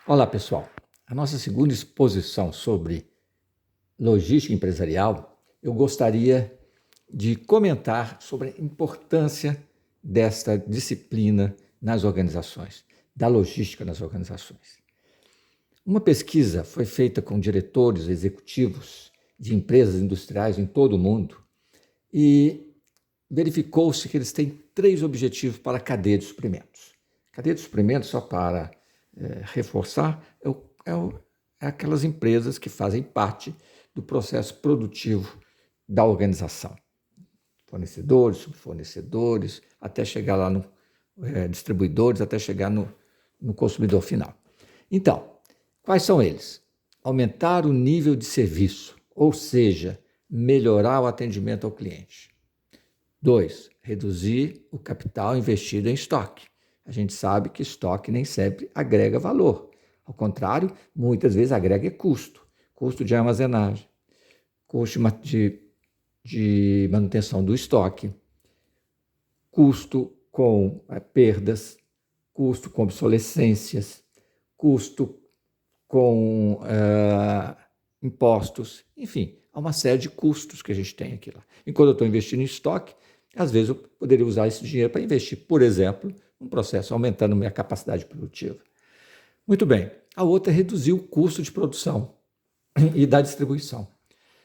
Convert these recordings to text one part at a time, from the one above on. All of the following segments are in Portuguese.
Olá, pessoal. A nossa segunda exposição sobre logística empresarial, eu gostaria de comentar sobre a importância desta disciplina nas organizações, da logística nas organizações. Uma pesquisa foi feita com diretores executivos de empresas industriais em todo o mundo e verificou-se que eles têm 3 objetivos para a cadeia de suprimentos. A cadeia de suprimentos, só para reforçar, é aquelas empresas que fazem parte do processo produtivo da organização. Fornecedores, subfornecedores, até chegar lá no distribuidores, até chegar no consumidor final. Então, quais são eles? Aumentar o nível de serviço, ou seja, melhorar o atendimento ao cliente. 2, reduzir o capital investido em estoque. A gente sabe que estoque nem sempre agrega valor. Ao contrário, muitas vezes agrega custo. Custo de armazenagem, custo de manutenção do estoque, custo com perdas, custo com obsolescências, custo com impostos, enfim, há uma série de custos que a gente tem aqui lá. Enquanto eu estou investindo em estoque, às vezes eu poderia usar esse dinheiro para investir, por exemplo, num processo aumentando minha capacidade produtiva. Muito bem. A outra é reduzir o custo de produção e da distribuição.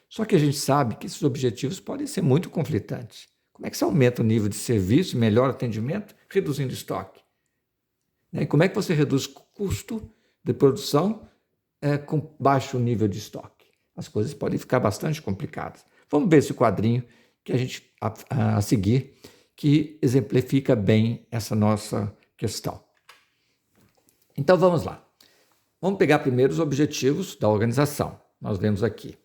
Só que a gente sabe que esses objetivos podem ser muito conflitantes. Como é que você aumenta o nível de serviço, melhora o atendimento, reduzindo estoque? E como é que você reduz o custo de produção com baixo nível de estoque? As coisas podem ficar bastante complicadas. Vamos ver esse quadrinho que a gente a seguir, que exemplifica bem essa nossa questão. Então vamos lá. Vamos pegar primeiro os objetivos da organização. Nós vemos aqui: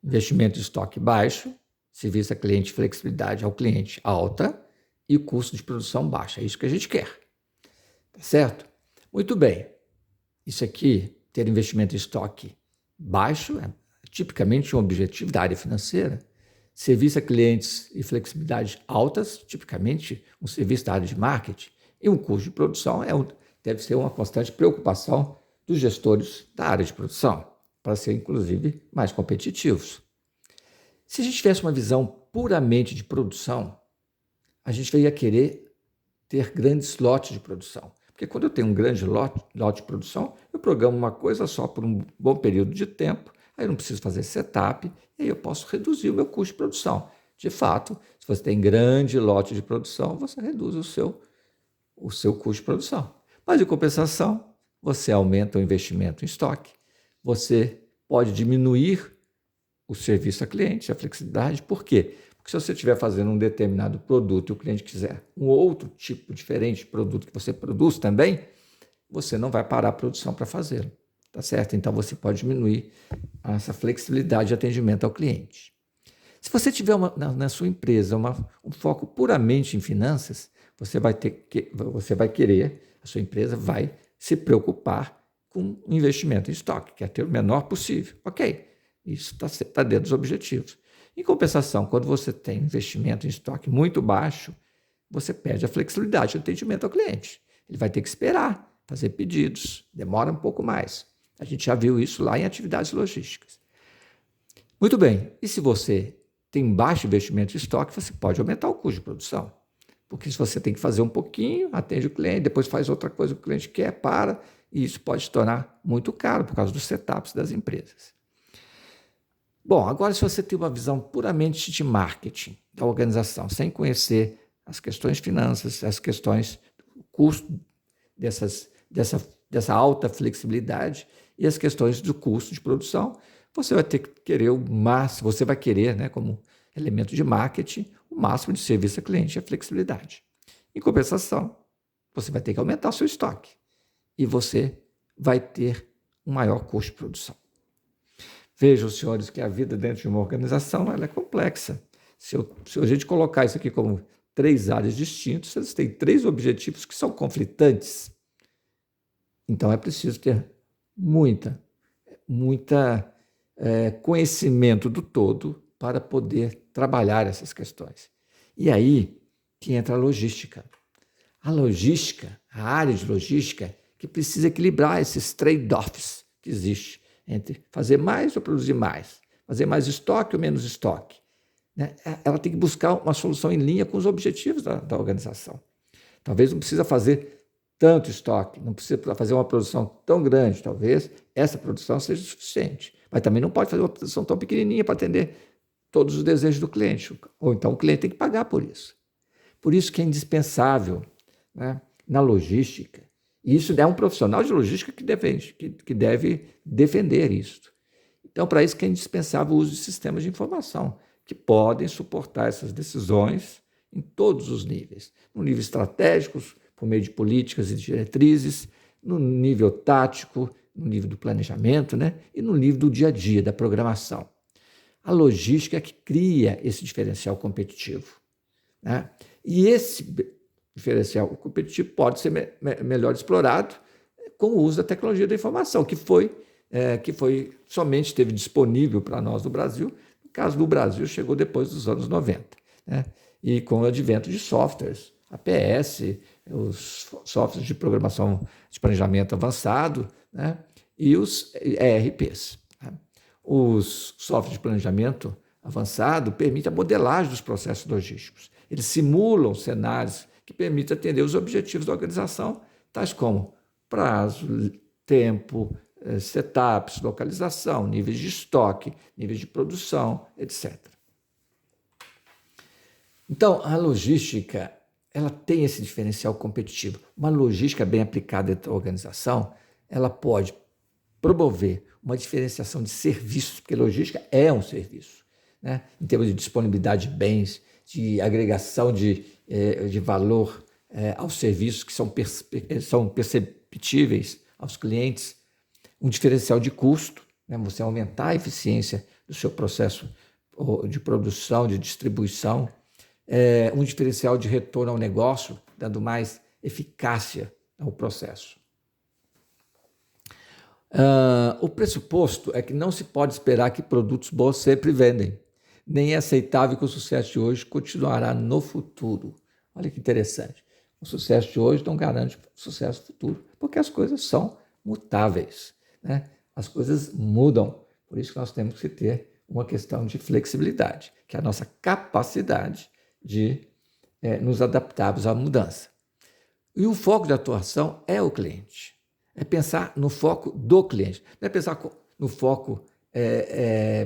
investimento em estoque baixo, serviço a cliente, flexibilidade ao cliente alta e custo de produção baixo. É isso que a gente quer. Tá certo? Muito bem. Isso aqui, ter investimento em estoque baixo, é tipicamente um objetivo da área financeira. Serviço a clientes e flexibilidade altas, tipicamente um serviço da área de marketing. E um custo de produção deve ser uma constante preocupação dos gestores da área de produção, para ser, inclusive, mais competitivos. Se a gente tivesse uma visão puramente de produção, a gente ia querer ter grandes lotes de produção. Porque quando eu tenho um grande lote de produção, eu programo uma coisa só por um bom período de tempo, aí eu não preciso fazer setup, e aí eu posso reduzir o meu custo de produção. De fato, se você tem grande lote de produção, você reduz o seu custo de produção. Mas, em compensação, você aumenta o investimento em estoque, você pode diminuir o serviço a cliente, a flexibilidade. Por quê? Porque se você estiver fazendo um determinado produto e o cliente quiser um outro tipo diferente de produto que você produz também, você não vai parar a produção para fazê-lo, tá certo? Então você pode diminuir essa flexibilidade de atendimento ao cliente. Se você tiver na sua empresa um foco puramente em finanças, você vai querer, a sua empresa vai se preocupar com o investimento em estoque, quer ter o menor possível. Ok, isso está dentro dos objetivos. Em compensação, quando você tem investimento em estoque muito baixo, você perde a flexibilidade de atendimento ao cliente. Ele vai ter que esperar, fazer pedidos, demora um pouco mais. A gente já viu isso lá em atividades logísticas. Muito bem, e se você tem baixo investimento em estoque, você pode aumentar o custo de produção. Porque se você tem que fazer um pouquinho, atende o cliente, depois faz outra coisa que o cliente quer, para, e isso pode se tornar muito caro por causa dos setups das empresas. Bom, agora se você tem uma visão puramente de marketing da organização, sem conhecer as questões de finanças, as questões do custo dessa alta flexibilidade e as questões do custo de produção, você vai ter que querer o máximo, você vai querer, né, como elemento de marketing, o máximo de serviço a cliente e a flexibilidade. Em compensação, você vai ter que aumentar o seu estoque e você vai ter um maior custo de produção. Vejam, senhores, que a vida dentro de uma organização ela é complexa. Se a gente colocar isso aqui como 3 áreas distintas, eles têm 3 objetivos que são conflitantes. Então, é preciso ter muita conhecimento do todo para poder trabalhar essas questões. E aí que entra a logística. A logística, a área de logística, que precisa equilibrar esses trade-offs que existem entre fazer mais ou produzir mais, fazer mais estoque ou menos estoque. Né? Ela tem que buscar uma solução em linha com os objetivos da organização. Talvez não precisa fazer tanto estoque, não precisa fazer uma produção tão grande, talvez essa produção seja suficiente. Mas também não pode fazer uma produção tão pequenininha para atender todos os desejos do cliente. Ou então o cliente tem que pagar por isso. Por isso que é indispensável, né, na logística, e isso é um profissional de logística que deve defender isso. Então, para isso que é indispensável o uso de sistemas de informação, que podem suportar essas decisões em todos os níveis. No nível estratégico, por meio de políticas e diretrizes, no nível tático, no nível do planejamento, né? E no nível do dia a dia, da programação. A logística é que cria esse diferencial competitivo. Né? E esse diferencial competitivo pode ser melhor explorado com o uso da tecnologia da informação, que somente esteve disponível para nós no Brasil. No caso do Brasil, chegou depois dos anos 90. Né? E com o advento de softwares, APS, os softwares de programação de planejamento avançado, né? E os ERPs. Né? Os softwares de planejamento avançado permitem a modelagem dos processos logísticos. Eles simulam cenários que permitem atender os objetivos da organização, tais como prazo, tempo, setups, localização, níveis de estoque, níveis de produção, etc. Então, a logística, ela tem esse diferencial competitivo. Uma logística bem aplicada dentro da organização, ela pode promover uma diferenciação de serviços, porque logística é um serviço, né? Em termos de disponibilidade de bens, de agregação de valor aos serviços que são perceptíveis aos clientes, um diferencial de custo, né? Você aumentar a eficiência do seu processo de produção, de distribuição, um diferencial de retorno ao negócio, dando mais eficácia ao processo. O pressuposto é que não se pode esperar que produtos bons sempre vendem, nem é aceitável que o sucesso de hoje continuará no futuro. Olha que interessante. O sucesso de hoje não garante sucesso futuro, porque as coisas são mutáveis, né? As coisas mudam, por isso que nós temos que ter uma questão de flexibilidade, que é a nossa capacidade de nos adaptarmos à mudança. E o foco de atuação é o cliente. É pensar no foco do cliente. Não é pensar no foco,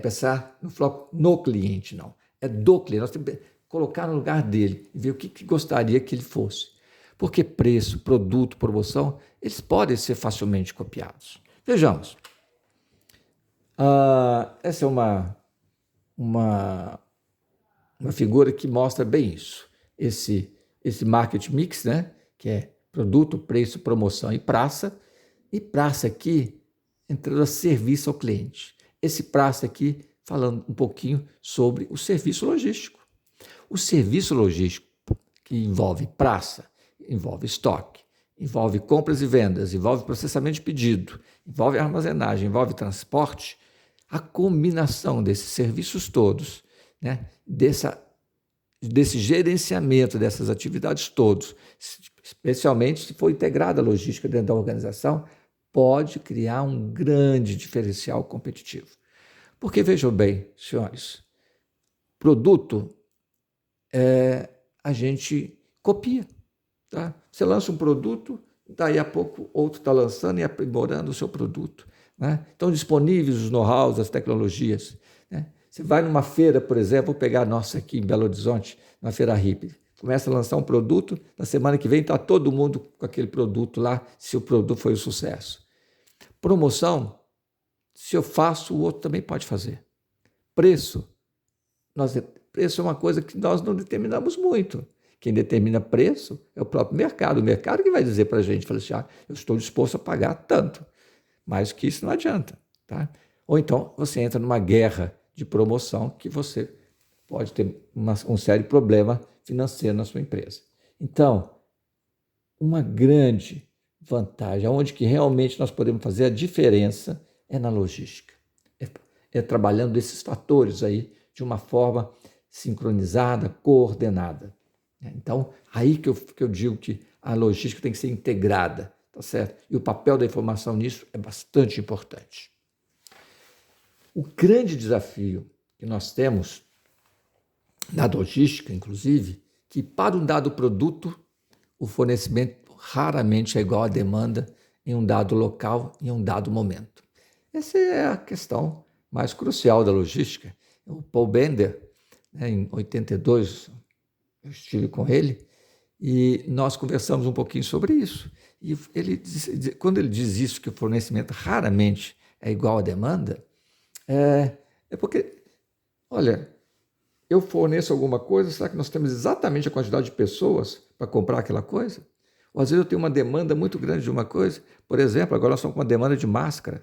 pensar no foco no cliente, não. É do cliente. Nós temos que colocar no lugar dele e ver o que gostaria que ele fosse. Porque preço, produto, promoção, eles podem ser facilmente copiados. Vejamos. Essa é uma figura que mostra bem isso. Esse market mix, né? Que é produto, preço, promoção e praça. E praça aqui, entrando a serviço ao cliente. Esse praça aqui, falando um pouquinho sobre o serviço logístico. O serviço logístico, que envolve praça, envolve estoque, envolve compras e vendas, envolve processamento de pedido, envolve armazenagem, envolve transporte, a combinação desses serviços todos, né, desse gerenciamento dessas atividades todos, especialmente se for integrada a logística dentro da organização, pode criar um grande diferencial competitivo. Porque, vejam bem, senhores, produto a gente copia. Tá? Você lança um produto, daí a pouco outro está lançando e aprimorando o seu produto. Né? Estão disponíveis os know-hows, as tecnologias. Né? Você vai numa feira, por exemplo, vou pegar a nossa aqui em Belo Horizonte, na Feira Hippie, começa a lançar um produto, na semana que vem está todo mundo com aquele produto lá, se o produto foi um sucesso. Promoção, se eu faço, o outro também pode fazer. Preço, preço é uma coisa que nós não determinamos muito. Quem determina preço é o próprio mercado. O mercado que vai dizer para a gente, fala assim, eu estou disposto a pagar tanto. Mais que isso não adianta. Tá? Ou então você entra numa guerra de promoção que você pode ter um sério problema financeiro na sua empresa. Então, uma grande vantagem, onde que realmente nós podemos fazer a diferença é na logística. É trabalhando esses fatores aí de uma forma sincronizada, coordenada. Então, aí que eu digo que a logística tem que ser integrada, tá certo? E o papel da informação nisso é bastante importante. O grande desafio que nós temos na logística, inclusive, que para um dado produto, o fornecimento raramente é igual à demanda em um dado local, em um dado momento. Essa é a questão mais crucial da logística. O Paul Bender, em 82, eu estive com ele, e nós conversamos um pouquinho sobre isso. E quando ele diz isso, que o fornecimento raramente é igual à demanda, é porque, olha, eu forneço alguma coisa, será que nós temos exatamente a quantidade de pessoas para comprar aquela coisa? Ou às vezes eu tenho uma demanda muito grande de uma coisa. Por exemplo, agora nós estamos com uma demanda de máscaras,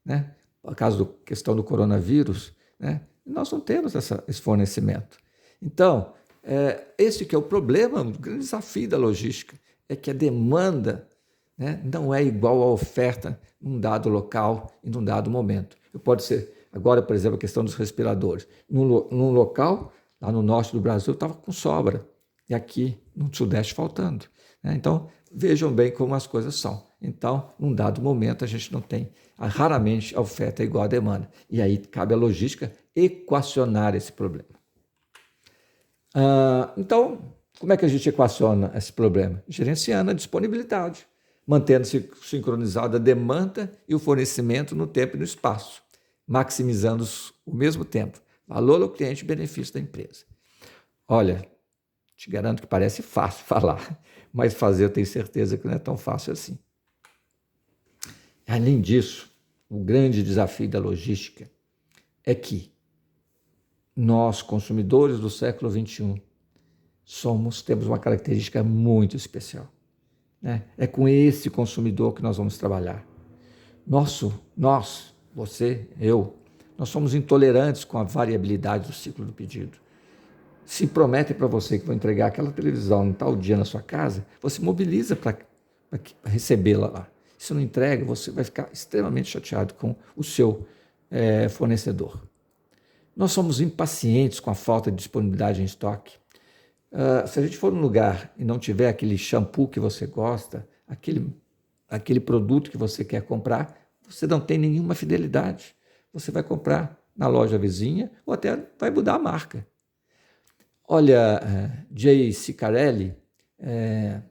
né? Por causa da questão do coronavírus, né? E nós não temos esse fornecimento. Então, esse que é o problema, o grande desafio da logística, é que a demanda, né, não é igual à oferta num dado local e num dado momento. Pode ser, agora, por exemplo, a questão dos respiradores. Num local, lá no norte do Brasil, estava com sobra, e aqui no sudeste faltando. Né? Então, vejam bem como as coisas são. Então, num dado momento, a gente não tem, raramente a oferta é igual à demanda. E aí cabe a logística equacionar esse problema. Então, como é que a gente equaciona esse problema? Gerenciando a disponibilidade, mantendo-se sincronizada a demanda e o fornecimento no tempo e no espaço, maximizando o mesmo tempo, valor ao cliente e benefício da empresa. Olha, te garanto que parece fácil falar, mas fazer eu tenho certeza que não é tão fácil assim. Além disso, o grande desafio da logística é que nós, consumidores do século XXI, temos uma característica muito especial. Né? É com esse consumidor que nós vamos trabalhar. Nós, você, eu, nós somos intolerantes com a variabilidade do ciclo do pedido. Se promete para você que vão entregar aquela televisão em tal dia na sua casa, você mobiliza para recebê-la lá. Se não entrega, você vai ficar extremamente chateado com o seu fornecedor. Nós somos impacientes com a falta de disponibilidade em estoque. Se a gente for num lugar e não tiver aquele shampoo que você gosta, aquele produto que você quer comprar, você não tem nenhuma fidelidade. Você vai comprar na loja vizinha ou até vai mudar a marca. Olha, Jay Ciccarelli,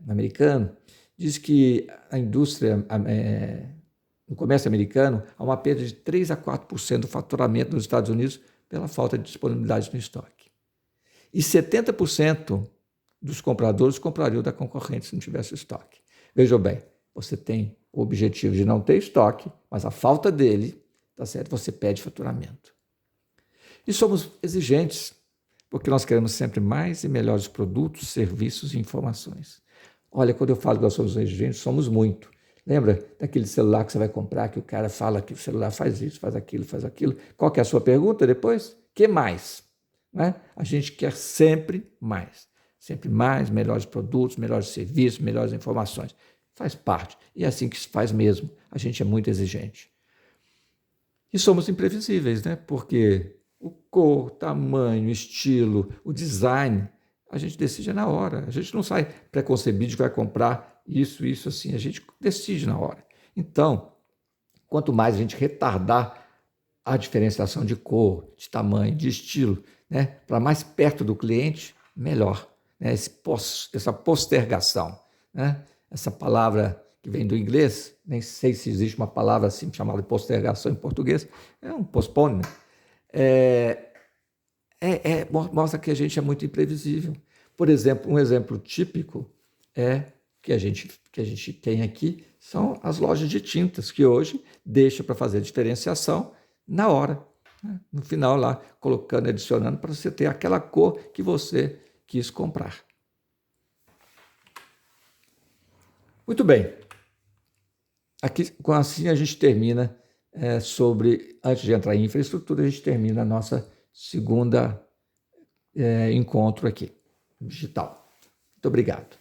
americano, diz que a indústria, no comércio americano, há uma perda de 3 a 4% do faturamento nos Estados Unidos pela falta de disponibilidade no estoque. E 70% dos compradores comprariam da concorrente se não tivesse estoque. Vejam bem, você tem o objetivo de não ter estoque, mas a falta dele, tá certo? Você pede faturamento. E somos exigentes, porque nós queremos sempre mais e melhores produtos, serviços e informações. Olha, quando eu falo que nós somos exigentes, somos muito. Lembra daquele celular que você vai comprar, que o cara fala que o celular faz isso, faz aquilo, faz aquilo. Qual que é a sua pergunta depois? Que mais? Né? A gente quer sempre mais. Sempre mais, melhores produtos, melhores serviços, melhores informações. Faz parte. E é assim que se faz mesmo. A gente é muito exigente. E somos imprevisíveis, né? Porque o cor, tamanho, estilo, o design, a gente decide na hora. A gente não sai preconcebido de que vai comprar isso, assim. A gente decide na hora. Então, quanto mais a gente retardar a diferenciação de cor, de tamanho, de estilo, né, para mais perto do cliente, melhor. Né? Essa postergação, né? Essa palavra que vem do inglês, nem sei se existe uma palavra assim chamada de postergação em português, é um postpone. Mostra que a gente é muito imprevisível. Por exemplo, um exemplo típico que a gente tem aqui são as lojas de tintas, que hoje deixam para fazer a diferenciação na hora, né? No final lá, colocando, adicionando, para você ter aquela cor que você quis comprar. Muito bem. Assim a gente termina antes de entrar em infraestrutura, a gente termina a nossa segunda encontro aqui, digital. Muito obrigado.